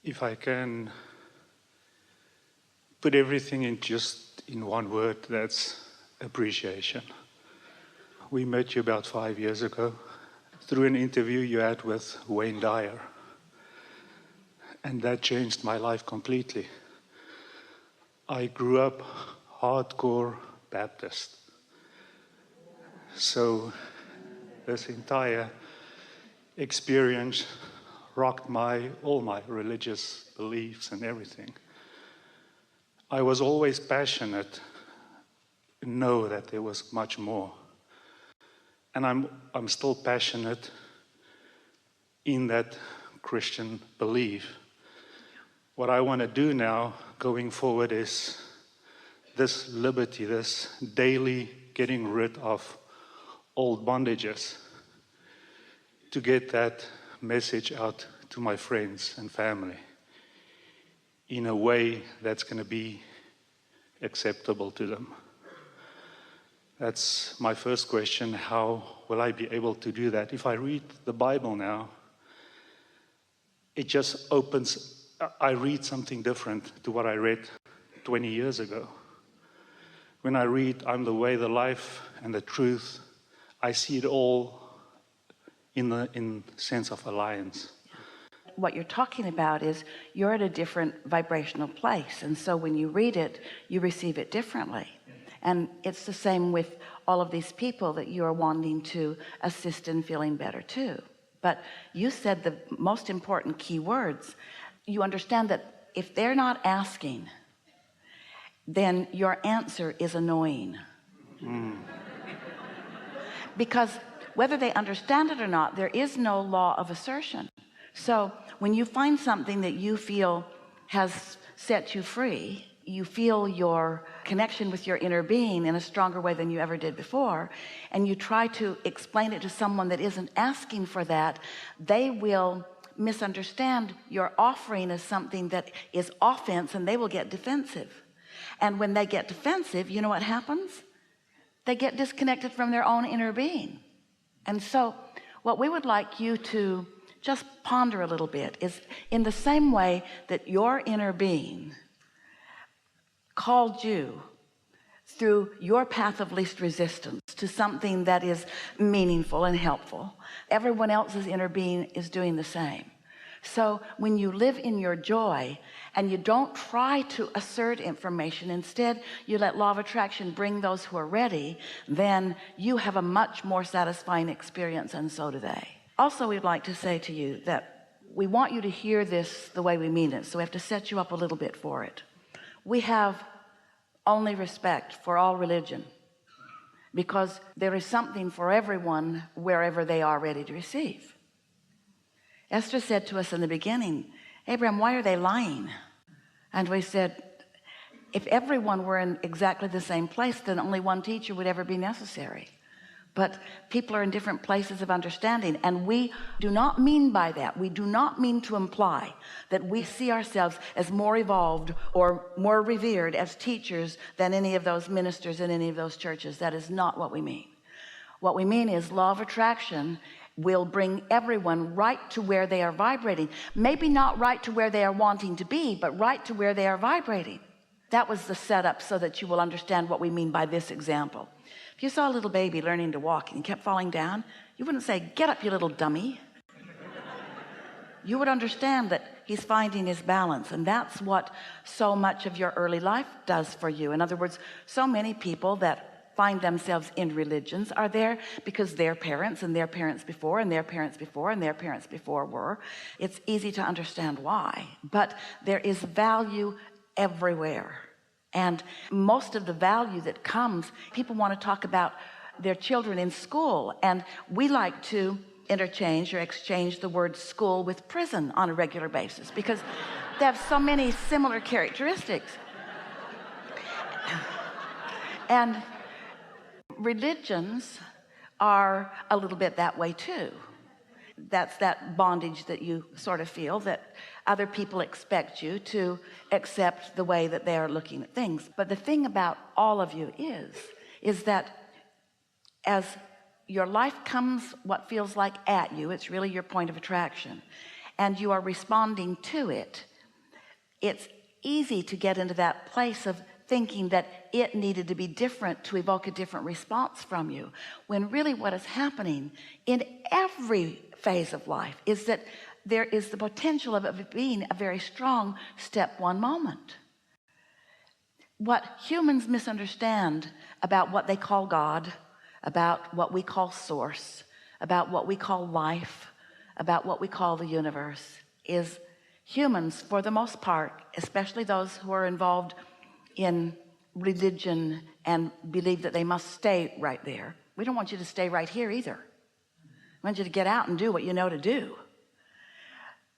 If I can put everything in one word, that's appreciation. We met you about 5 years ago through an interview you had with Wayne Dyer. And that changed my life completely. I grew up hardcore Baptist. So this entire experience rocked all my religious beliefs and everything. I was always passionate to know that there was much more. And I'm still passionate in that Christian belief. What I want to do now, going forward, is this liberty, this daily getting rid of old bondages, to get that message out to my friends and family in a way that's going to be acceptable to them. That's my first question. How will I be able to do that? If I read the Bible now, it just opens, I read something different to what I read 20 years ago. When I read, I'm the way, the life, and the truth, I see it all in the sense of alliance. What you're talking about is you're at a different vibrational place, and so when you read it, you receive it differently. And it's the same with all of these people that you are wanting to assist in feeling better too. But you said the most important key words. You understand that if they're not asking, then your answer is annoying. Because whether they understand it or not, there is no law of assertion. So when you find something that you feel has set you free, you feel your connection with your inner being in a stronger way than you ever did before, and you try to explain it to someone that isn't asking for that, they will misunderstand your offering as something that is offense, and they will get defensive. And when they get defensive, you know what happens? They get disconnected from their own inner being. And so what we would like you to just ponder a little bit is, in the same way that your inner being called you through your path of least resistance to something that is meaningful and helpful, everyone else's inner being is doing the same. So when you live in your joy and you don't try to assert information, instead you let law of attraction bring those who are ready, then you have a much more satisfying experience, and so do they. Also, we'd like to say to you that we want you to hear this the way we mean it, so we have to set you up a little bit for it. We have only respect for all religion, because there is something for everyone wherever they are ready to receive. Esther said to us in the beginning, Abraham, why are they lying? And we said, if everyone were in exactly the same place, then only one teacher would ever be necessary. But people are in different places of understanding, and we do not mean by that, we do not mean to imply that we see ourselves as more evolved or more revered as teachers than any of those ministers in any of those churches. That is not what we mean. What we mean is law of attraction will bring everyone right to where they are vibrating. Maybe not right to where they are wanting to be, but right to where they are vibrating. That was the setup so that you will understand what we mean by this example. If you saw a little baby learning to walk and he kept falling down, you wouldn't say, get up, you little dummy. You would understand that he's finding his balance, and that's what so much of your early life does for you. In other words, so many people that find themselves in religions are there because their parents and their parents before and their parents before and their parents before were. It's easy to understand why, but there is value everywhere. And most of the value that comes, people want to talk about their children in school, and we like to interchange or exchange the word school with prison on a regular basis because they have so many similar characteristics. And religions are a little bit that way too. That's that bondage that you sort of feel, that other people expect you to accept the way that they are looking at things. But the thing about all of you is that as your life comes what feels like at you, it's really your point of attraction, and you are responding to it it's easy to get into that place of thinking that it needed to be different to evoke a different response from you, when really what is happening in every phase of life is that there is the potential of it being a very strong step one moment. What humans misunderstand about what they call God, about what we call source, about what we call life, about what we call the universe, is humans, for the most part, especially those who are involved in religion and believe that they must stay right there. We don't want you to stay right here either. We want you to get out and do what you know to do.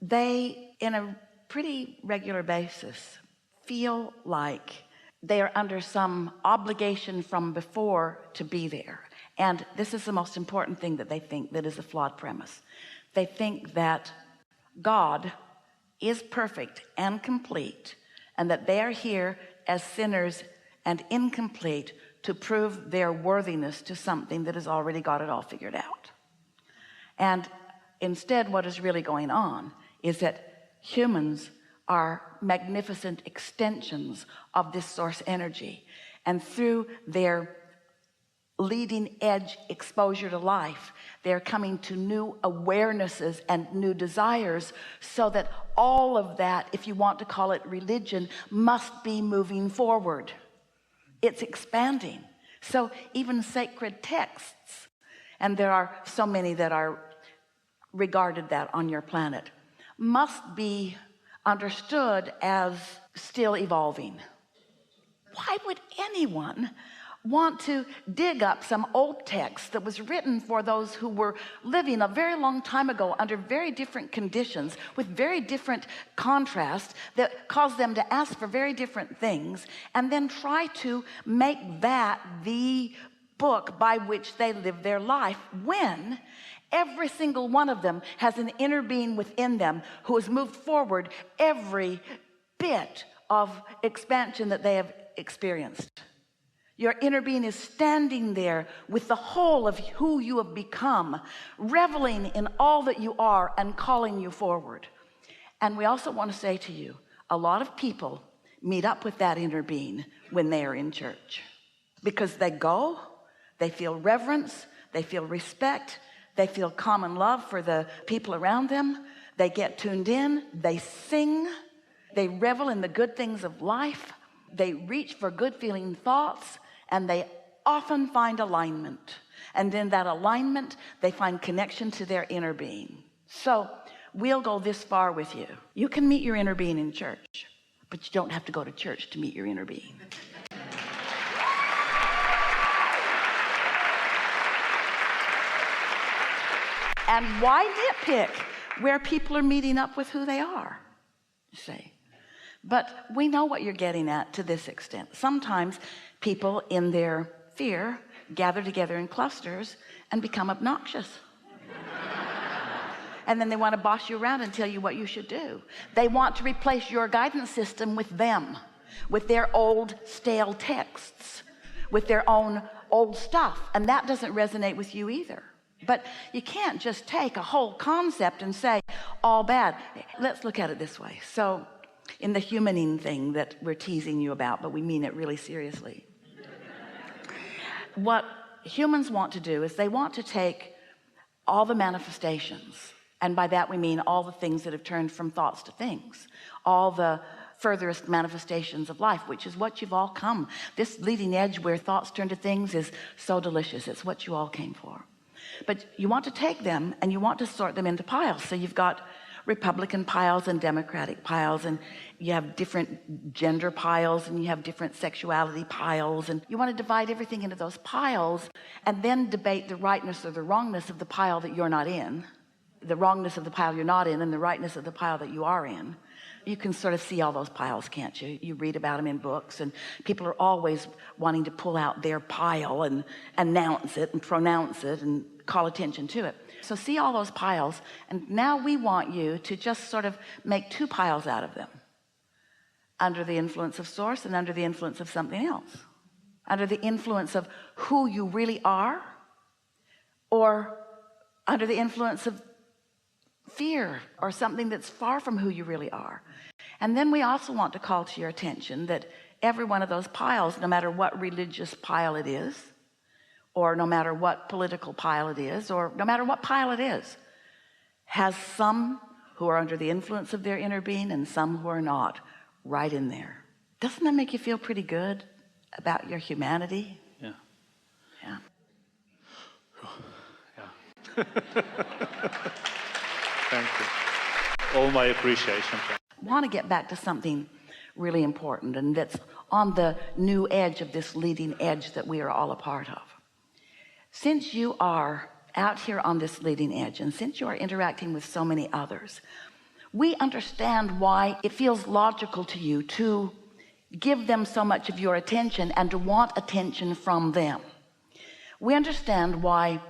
They, in a pretty regular basis, feel like they are under some obligation from before to be there. And this is the most important thing that they think that is a flawed premise. They think that God is perfect and complete, and that they are here as sinners and incomplete to prove their worthiness to something that has already got it all figured out. And instead, what is really going on is that humans are magnificent extensions of this source energy, and through their leading edge exposure to life, they're coming to new awarenesses and new desires, so that all of that, if you want to call it religion, must be moving forward. It's expanding. So even sacred texts, and there are so many that are regarded that on your planet, must be understood as still evolving. Why would anyone want to dig up some old text that was written for those who were living a very long time ago under very different conditions with very different contrast that caused them to ask for very different things, and then try to make that the book by which they live their life, when every single one of them has an inner being within them who has moved forward every bit of expansion that they have experienced? Your inner being is standing there with the whole of who you have become, reveling in all that you are and calling you forward. And we also want to say to you, a lot of people meet up with that inner being when they are in church, because they go, they feel reverence, they feel respect, they feel common love for the people around them, they get tuned in, they sing, they revel in the good things of life, they reach for good feeling thoughts, and they often find alignment. And in that alignment, they find connection to their inner being. So we'll go this far with you. You can meet your inner being in church, but you don't have to go to church to meet your inner being. And why nitpick where people are meeting up with who they are? You see. But we know what you're getting at to this extent. Sometimes people in their fear gather together in clusters and become obnoxious. And then they want to boss you around and tell you what you should do. They want to replace your guidance system with them, with their old stale texts, with their own old stuff. And that doesn't resonate with you either. But you can't just take a whole concept and say all bad. Let's look at it this way. So in the humaning thing that we're teasing you about, but we mean it really seriously, what humans want to do is they want to take all the manifestations, and by that we mean all the things that have turned from thoughts to things, all the furthest manifestations of life, which is what you've all come. This leading edge where thoughts turn to things is so delicious. It's what you all came for. But you want to take them and you want to sort them into piles. So you've got Republican piles and Democratic piles, and you have different gender piles, and you have different sexuality piles, and you want to divide everything into those piles and then debate the rightness or the wrongness of the pile that you're not in, the wrongness of the pile you're not in, and the rightness of the pile that you are in. You can sort of see all those piles, can't you? You read about them in books, and people are always wanting to pull out their pile and announce it and pronounce it and call attention to it. So see all those piles, and now we want you to just sort of make two piles out of them, under the influence of source and under the influence of something else, under the influence of who you really are, or under the influence of fear or something that's far from who you really are. And then we also want to call to your attention that every one of those piles, no matter what religious pile it is, or no matter what political pile it is, or no matter what pile it is, has some who are under the influence of their inner being and some who are not, right in there. Doesn't that make you feel pretty good about your humanity? Yeah. Yeah. Yeah. Thank you. All my appreciation. I want to get back to something really important, and that's on the new edge of this leading edge that we are all a part of. Since you are out here on this leading edge, and since you are interacting with so many others, we understand why it feels logical to you to give them so much of your attention and to want attention from them. We understand why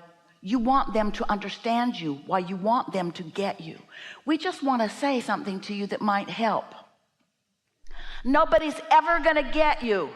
you want them to understand you, why you want them to get you. We just want to say something to you that might help. Nobody's ever going to get you.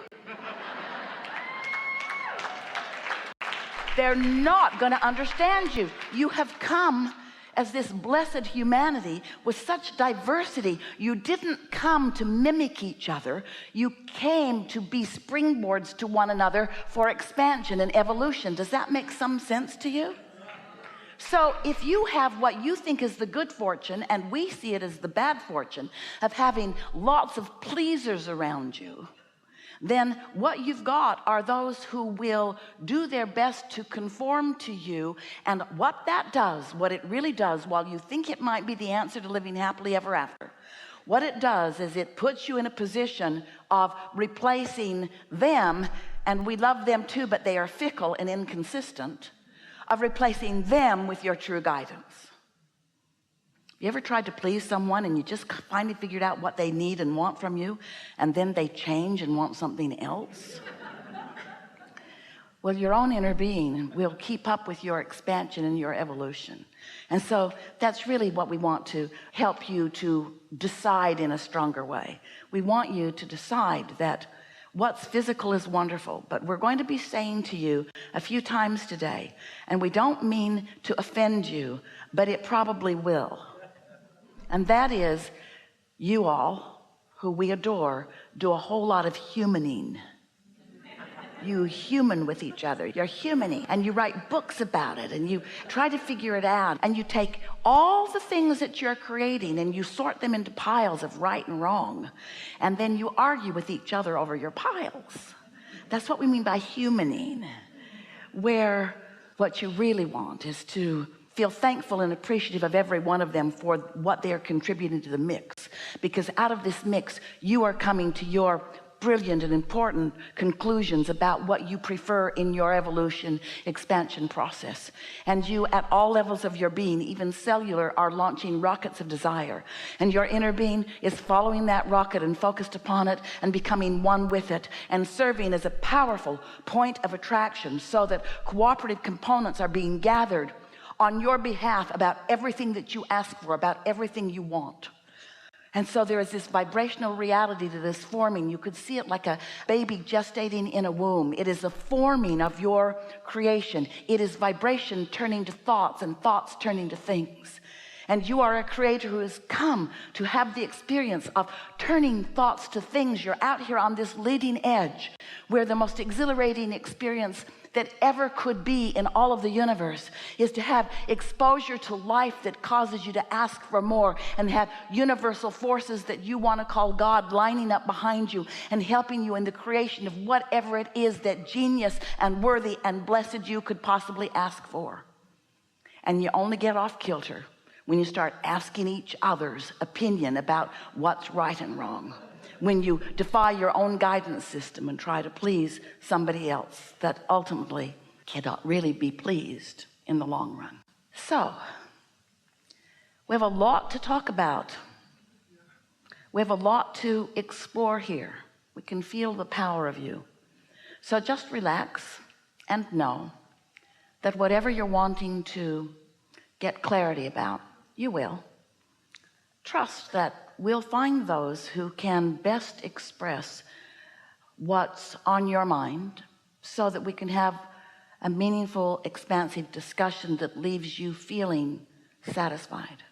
They're not going to understand you. You have come as this blessed humanity with such diversity. You didn't come to mimic each other. You came to be springboards to one another for expansion and evolution. Does that make some sense to you? So if you have what you think is the good fortune, and we see it as the bad fortune of having lots of pleasers around you, then what you've got are those who will do their best to conform to you. And what that does, what it really does, while you think it might be the answer to living happily ever after, what it does is it puts you in a position of replacing them, and we love them too, but they are fickle and inconsistent, of replacing them with your true guidance. You ever tried to please someone and you just finally figured out what they need and want from you, and then they change and want something else? Well, your own inner being will keep up with your expansion and your evolution. And so that's really what we want to help you to decide in a stronger way. We want you to decide that what's physical is wonderful, but we're going to be saying to you a few times today, and we don't mean to offend you, but it probably will. And that is, you all who we adore do a whole lot of humaning. You human with each other. You're humaning, and you write books about it, and you try to figure it out, and you take all the things that you're creating and you sort them into piles of right and wrong, and then you argue with each other over your piles. That's what we mean by humaning, where what you really want is to feel thankful and appreciative of every one of them for what they are contributing to the mix, because out of this mix you are coming to your brilliant and important conclusions about what you prefer in your evolution expansion process. And you, at all levels of your being, even cellular, are launching rockets of desire, and your inner being is following that rocket and focused upon it and becoming one with it and serving as a powerful point of attraction, so that cooperative components are being gathered on your behalf about everything that you ask for, about everything you want. And so there is this vibrational reality that is forming. You could see it like a baby gestating in a womb. It is a forming of your creation. It is vibration turning to thoughts, and thoughts turning to things. And you are a creator who has come to have the experience of turning thoughts to things. You're out here on this leading edge, where the most exhilarating experience that ever could be in all of the universe is to have exposure to life that causes you to ask for more, and have universal forces that you want to call God lining up behind you and helping you in the creation of whatever it is that genius and worthy and blessed you could possibly ask for. And you only get off kilter when you start asking each other's opinion about what's right and wrong, when you defy your own guidance system and try to please somebody else that ultimately cannot really be pleased in the long run. So we have a lot to talk about. We have a lot to explore here. We can feel the power of you. So just relax and know that whatever you're wanting to get clarity about, you will. Trust that we'll find those who can best express what's on your mind, so that we can have a meaningful, expansive discussion that leaves you feeling satisfied.